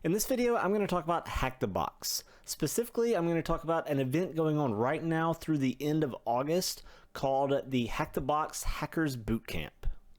In this video, I'm going to talk about Hack the Box. Specifically, I'm going to talk about an event going on right now through the end of August called the Hack the Box Hackers Bootcamp.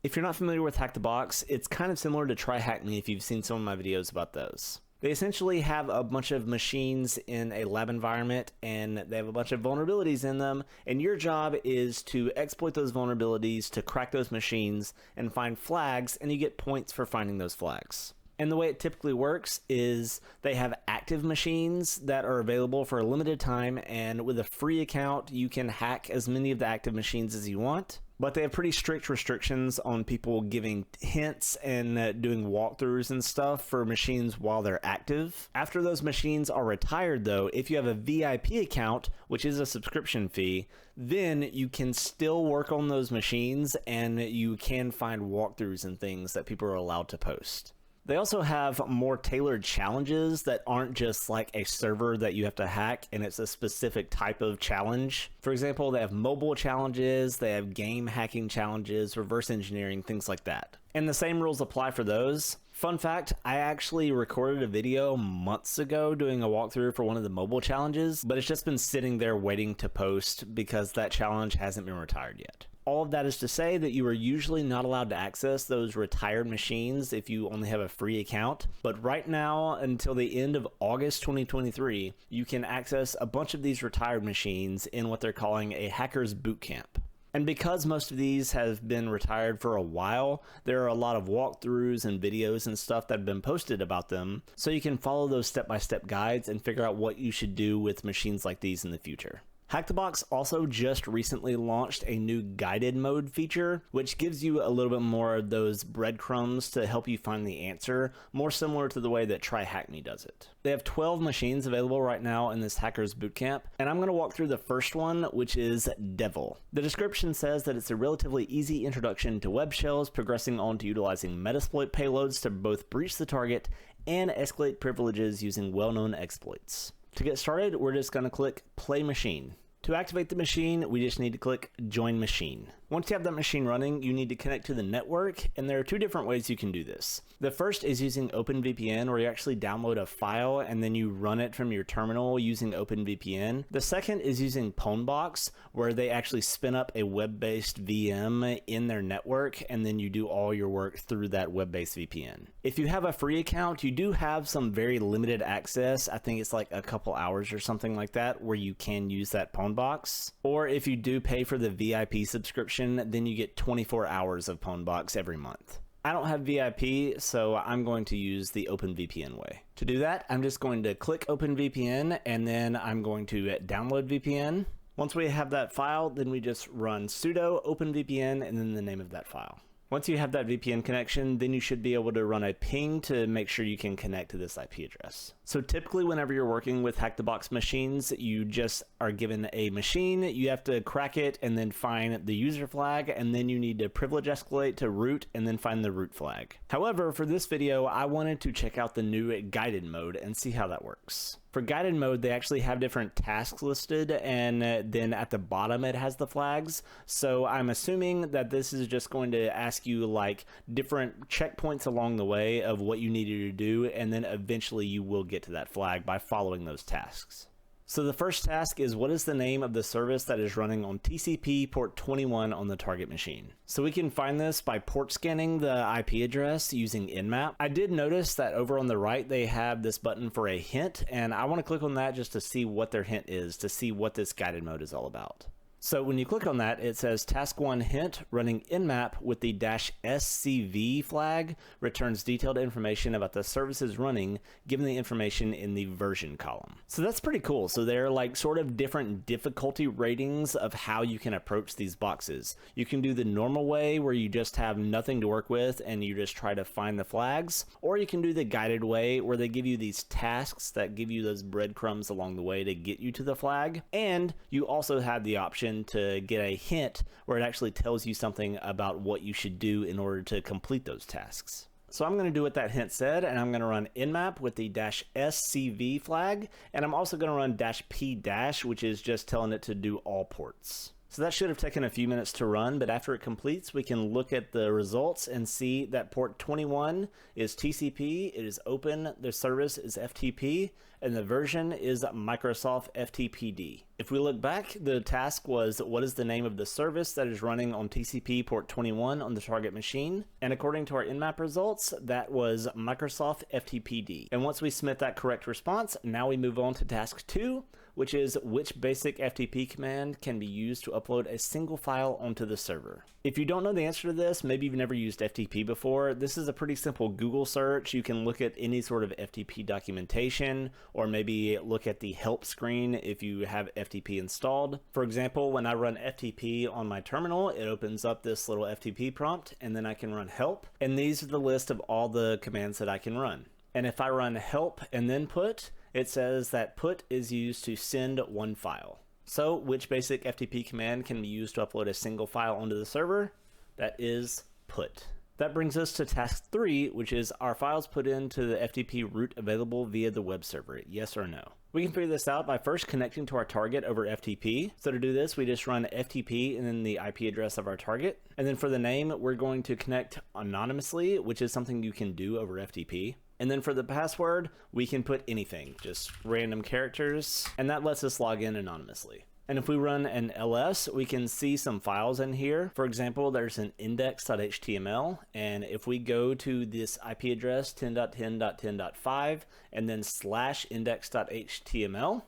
If you're not familiar with Hack the Box, it's kind of similar to Try Hack Me if you've seen some of my videos about those. They essentially have a bunch of machines in a lab environment and they have a bunch of vulnerabilities in them, and your job is to exploit those vulnerabilities to crack those machines and find flags, and you get points for finding those flags. And the way it typically works is they have active machines that are available for a limited time, and with a free account you can hack as many of the active machines as you want. But they have pretty strict restrictions on people giving hints and doing walkthroughs and stuff for machines while they're active. After those machines are retired though, if you have a VIP account, which is a subscription fee, then you can still work on those machines and you can find walkthroughs and things that people are allowed to post. They also have more tailored challenges that aren't just like a server that you have to hack and it's a specific type of challenge. For example, they have mobile challenges, they have game hacking challenges, reverse engineering, things like that. And the same rules apply for those. Fun fact, I actually recorded a video months ago doing a walkthrough for one of the mobile challenges, but it's just been sitting there waiting to post because that challenge hasn't been retired yet. All of that is to say that you are usually not allowed to access those retired machines if you only have a free account. But right now, until the end of August 2023, you can access a bunch of these retired machines in what they're calling a Hackers Bootcamp. And because most of these have been retired for a while, there are a lot of walkthroughs and videos and stuff that have been posted about them, so you can follow those step-by-step guides and figure out what you should do with machines like these in the future. Hack the Box also just recently launched a new guided mode feature, which gives you a little bit more of those breadcrumbs to help you find the answer, more similar to the way that Try Hack Me does it. They have 12 machines available right now in this Hackers Bootcamp, and I'm going to walk through the first one, which is Devel. The description says that it's a relatively easy introduction to web shells, progressing on to utilizing Metasploit payloads to both breach the target and escalate privileges using well-known exploits. To get started, we're just going to click Play Machine. To activate the machine, we just need to click Join Machine. Once you have that machine running, you need to connect to the network, and there are two different ways you can do this. The first is using OpenVPN, where you actually download a file and then you run it from your terminal using OpenVPN. The second is using Pwnbox, where they actually spin up a web-based VM in their network, and then you do all your work through that web-based VPN. If you have a free account, you do have some very limited access. I think it's like a couple hours or something like that, where you can use that Pwnbox. Or if you do pay for the VIP subscription, then you get 24 hours of Pwnbox every month. I don't have VIP, so I'm going to use the OpenVPN way. To do that, I'm just going to click OpenVPN and then I'm going to download VPN. Once we have that file, then we just run sudo OpenVPN and then the name of that file. Once you have that VPN connection, then you should be able to run a ping to make sure you can connect to this IP address. So typically whenever you're working with Hack the Box machines, you just are given a machine, you have to crack it and then find the user flag, and then you need to privilege escalate to root and then find the root flag. However, for this video, I wanted to check out the new guided mode and see how that works. For guided mode, they actually have different tasks listed, and then at the bottom it has the flags. So I'm assuming that this is just going to ask you like different checkpoints along the way of what you needed to do, and then eventually you will get to that flag by following those tasks. So the first task is, what is the name of the service that is running on TCP port 21 on the target machine? So we can find this by port scanning the IP address using Nmap. I did notice that over on the right they have this button for a hint, and I want to click on that just to see what their hint is, to see what this guided mode is all about. So when you click on that, it says task 1 hint running Nmap with the -scv flag returns detailed information about the services running given the information in the version column. So that's pretty cool. So they're like sort of different difficulty ratings of how you can approach these boxes. You can do the normal way where you just have nothing to work with and you just try to find the flags, or you can do the guided way where they give you these tasks that give you those breadcrumbs along the way to get you to the flag. And you also have the option to get a hint where it actually tells you something about what you should do in order to complete those tasks. So I'm going to do what that hint said, and I'm going to run Nmap with the -scv flag, and I'm also going to run -p-, which is just telling it to do all ports. So that should have taken a few minutes to run, but after it completes, we can look at the results and see that port 21 is TCP, it is open, the service is FTP, and the version is Microsoft FTPD. If we look back, the task was what is the name of the service that is running on TCP port 21 on the target machine? And according to our Nmap results, that was Microsoft FTPD. And once we submit that correct response, now we move on to task 2, which is which basic FTP command can be used to upload a single file onto the server. If you don't know the answer to this, maybe you've never used FTP before, this is a pretty simple Google search. You can look at any sort of FTP documentation, or maybe look at the help screen if you have FTP installed. For example, when I run FTP on my terminal, it opens up this little FTP prompt, and then I can run help. And these are the list of all the commands that I can run. And if I run help and then put, it says that put is used to send one file. So which basic FTP command can be used to upload a single file onto the server? That is put. That brings us to task 3, which is are files put into the FTP route available via the web server? Yes or no? We can figure this out by first connecting to our target over FTP. So to do this, we just run FTP and then the IP address of our target. And then for the name, we're going to connect anonymously, which is something you can do over FTP. And then for the password, we can put anything, just random characters, and that lets us log in anonymously. And if we run an ls, we can see some files in here. For example, there's an index.html, and if we go to this IP address 10.10.10.5 and then /index.html,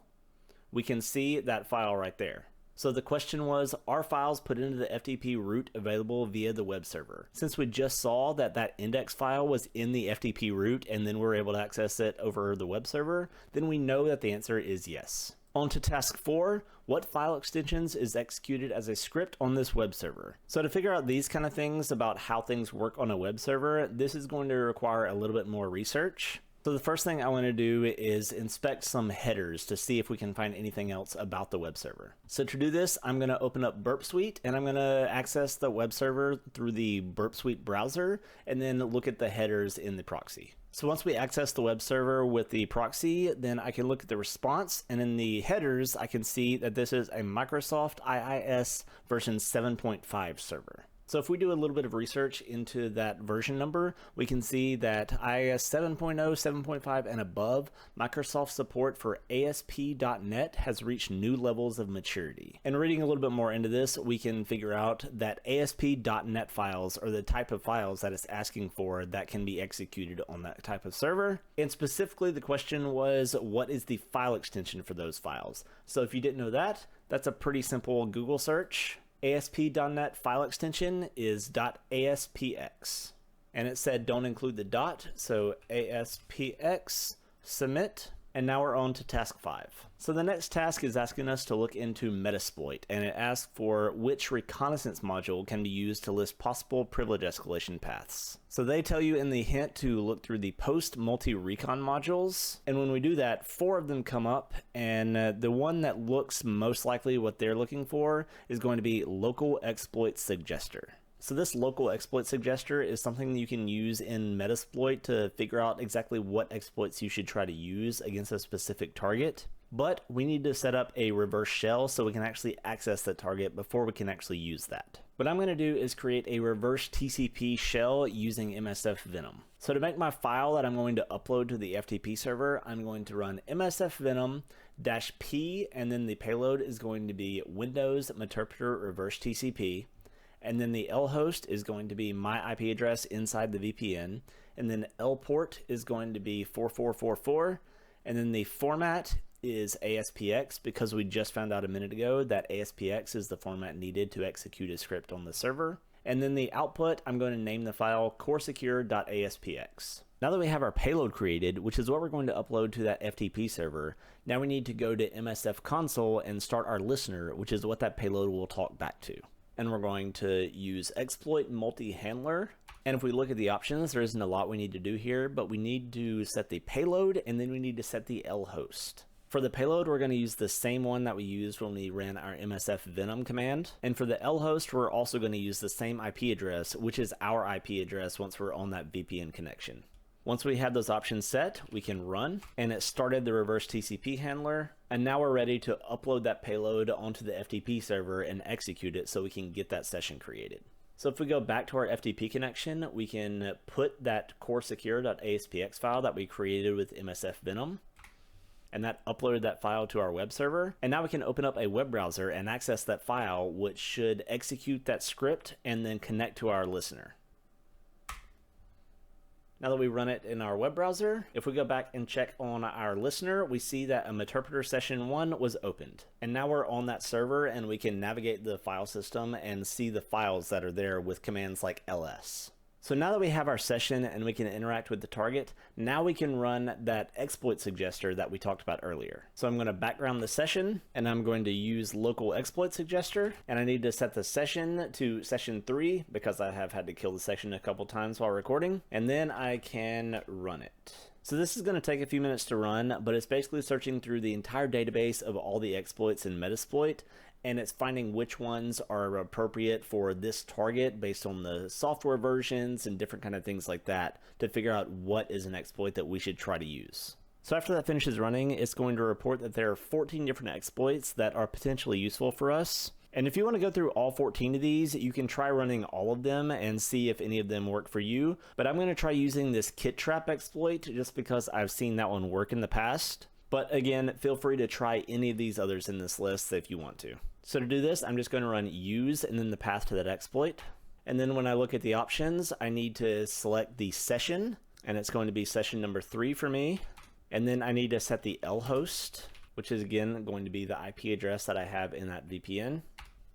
we can see that file right there. So the question was, are files put into the FTP route available via the web server? Since we just saw that that index file was in the FTP route and then we're able to access it over the web server, then we know that the answer is yes. On to task 4, what file extensions is executed as a script on this web server? So to figure out these kind of things about how things work on a web server, this is going to require a little bit more research. So the first thing I want to do is inspect some headers to see if we can find anything else about the web server. So to do this, I'm going to open up Burp Suite and I'm going to access the web server through the Burp Suite browser and then look at the headers in the proxy. So once we access the web server with the proxy, then I can look at the response, and in the headers, I can see that this is a Microsoft IIS version 7.5 server. So if we do a little bit of research into that version number, we can see that IIS 7.0, 7.5, and above, Microsoft support for ASP.NET has reached new levels of maturity. And reading a little bit more into this, we can figure out that ASP.NET files are the type of files that it's asking for that can be executed on that type of server. And specifically, the question was, what is the file extension for those files? So if you didn't know that, that's a pretty simple Google search. ASP.NET file extension is .aspx, and it said don't include the dot, so ASPX, submit, and now we're on to task 5. So the next task is asking us to look into Metasploit, and it asks for which reconnaissance module can be used to list possible privilege escalation paths. So they tell you in the hint to look through the post multi-recon modules, and when we do that, 4 of them come up, and the one that looks most likely what they're looking for is going to be local exploit suggester. So this local exploit suggester is something you can use in Metasploit to figure out exactly what exploits you should try to use against a specific target. But we need to set up a reverse shell so we can actually access the target before we can actually use that. What I'm going to do is create a reverse TCP shell using MSF Venom. So to make my file that I'm going to upload to the FTP server, I'm going to run MSF Venom -p, and then the payload is going to be Windows Meterpreter Reverse TCP. And then the L host is going to be my IP address inside the VPN. And then L port is going to be 4444. And then the format is ASPX, because we just found out a minute ago that ASPX is the format needed to execute a script on the server. And then the output, I'm going to name the file coresecure.aspx. Now that we have our payload created, which is what we're going to upload to that FTP server, now we need to go to MSF console and start our listener, which is what that payload will talk back to. And we're going to use exploit multi-handler. And if we look at the options, there isn't a lot we need to do here, but we need to set the payload and then we need to set the L host. For the payload, we're going to use the same one that we used when we ran our MSF Venom command. And for the L host, we're also going to use the same IP address, which is our IP address once we're on that VPN connection. Once we have those options set, we can run, and it started the reverse TCP handler. And now we're ready to upload that payload onto the FTP server and execute it so we can get that session created. So if we go back to our FTP connection, we can put that coresecure.aspx file that we created with MSF Venom, and that uploaded that file to our web server. And now we can open up a web browser and access that file, which should execute that script and then connect to our listener. Now that we run it in our web browser, if we go back and check on our listener, we see that a Meterpreter session 1 was opened. And now we're on that server and we can navigate the file system and see the files that are there with commands like ls. So now that we have our session and we can interact with the target, now we can run that exploit suggester that we talked about earlier. So I'm going to background the session and I'm going to use local exploit suggester, and I need to set the session to session 3 because I have had to kill the session a couple times while recording, and then I can run it. So this is going to take a few minutes to run, but it's basically searching through the entire database of all the exploits in Metasploit, and it's finding which ones are appropriate for this target based on the software versions and different kind of things like that to figure out what is an exploit that we should try to use. So after that finishes running, it's going to report that there are 14 different exploits that are potentially useful for us. And if you want to go through all 14 of these, you can try running all of them and see if any of them work for you. But I'm going to try using this kit trap exploit just because I've seen that one work in the past. But again, feel free to try any of these others in this list if you want to. So to do this, I'm just going to run use and then the path to that exploit. And then when I look at the options, I need to select the session, and it's going to be session number 3 for me. And then I need to set the L host, which is again going to be the IP address that I have in that VPN.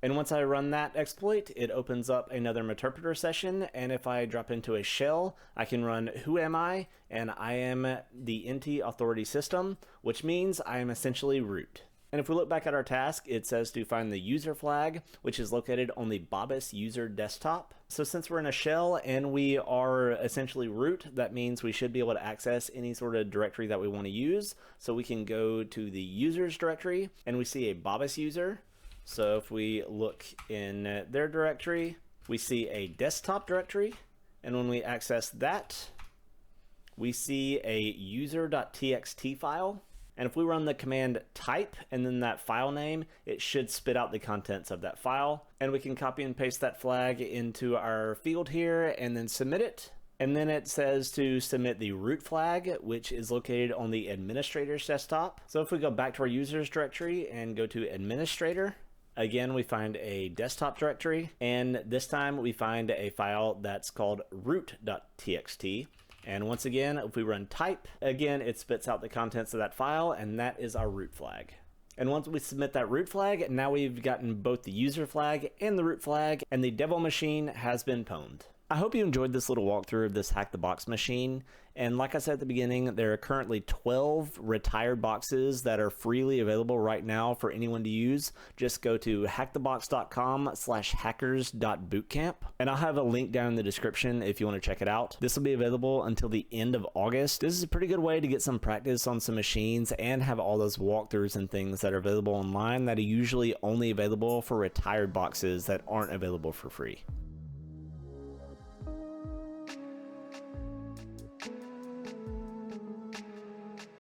And once I run that exploit, it opens up another Meterpreter session, and if I drop into a shell, I can run who am I, and I am the NT authority system, which means I am essentially root. And if we look back at our task, it says to find the user flag, which is located on the Babis user desktop. So since we're in a shell and we are essentially root, that means we should be able to access any sort of directory that we want to use. So we can go to the users directory and we see a Babis user. So if we look in their directory, we see a desktop directory. And when we access that, we see a user.txt file. And if we run the command type and then that file name, it should spit out the contents of that file. And we can copy and paste that flag into our field here and then submit it. And then it says to submit the root flag, which is located on the administrator's desktop. So if we go back to our users directory and go to administrator, again, we find a desktop directory. And this time we find a file that's called root.txt. And once again, if we run type, again, it spits out the contents of that file, and that is our root flag. And once we submit that root flag, now we've gotten both the user flag and the root flag, and the Devel machine has been pwned. I hope you enjoyed this little walkthrough of this Hack the Box machine. And like I said at the beginning, there are currently 12 retired boxes that are freely available right now for anyone to use. Just go to hackthebox.com/hackers.bootcamp. And I'll have a link down in the description if you want to check it out. This will be available until the end of August. This is a pretty good way to get some practice on some machines and have all those walkthroughs and things that are available online that are usually only available for retired boxes that aren't available for free.